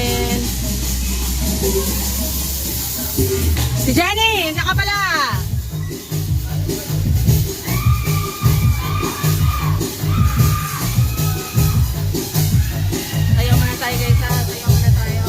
natin. Si Jenny, saka pala. Sayaw muna tayo guys ha. Sayaw muna tayo.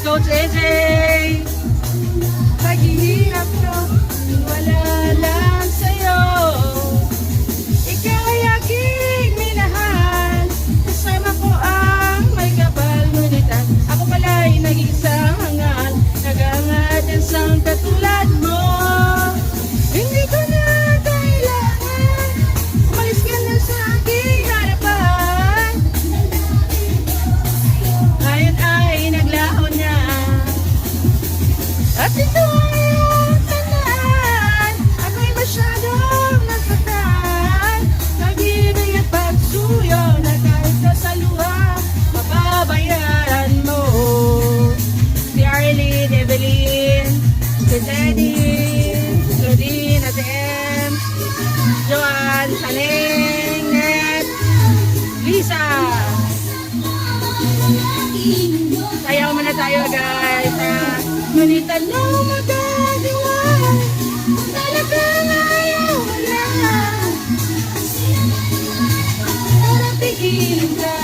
Coach AJ, paghihirap ko, wala lang sa'yo. Ikaw ay aking minahal, kasama ko ang may kapal. Ngunit ako pala'y naging isang hangal, nagangad ang isang katulad mo. Hindi ko na kailangan, umalis ka na sa aking harapan. Ngayon ay naglaho na, at ito ay iyong tandaan. Ako'y masyadong nasaktan, pag-ibig at pagsuyo na kahit sa luha, mababayaran mo. Si Arlene, Evelyn, si Teddy, Claudine, at M, Joanne, Saleng, Net, Lisa. Sayaw muna tayo guys ha. Ngunit anong magagawa, talagang ayaw mo lang, para pigilin ka.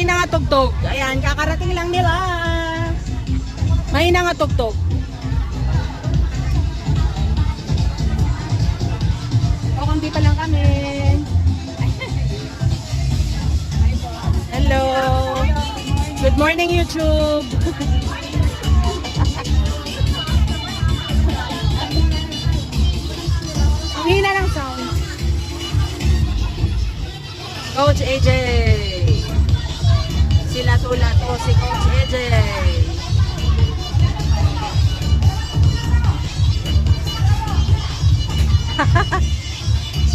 mahina nga tugtog. Ayan, kakarating lang nila. Mahina nga tugtog. O, kundi pa lang kami. Hello. Good morning, YouTube. Ang hina ng sound. Coach AJ. Sila tula to si Coach AJ.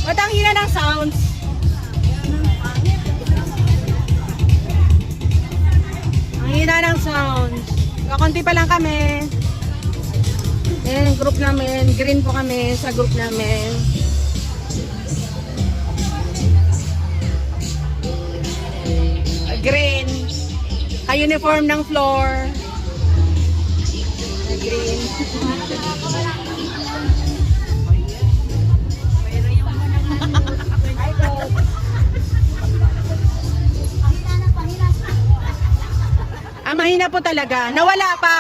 Ba't ang hina ng sounds? Ang hina ng sounds. Kakunti pa lang kami. Ayan, group namin. Green po kami sa group namin. Green. Ka-uniform ng floor. Green. Mahina po talaga. Nawala pa.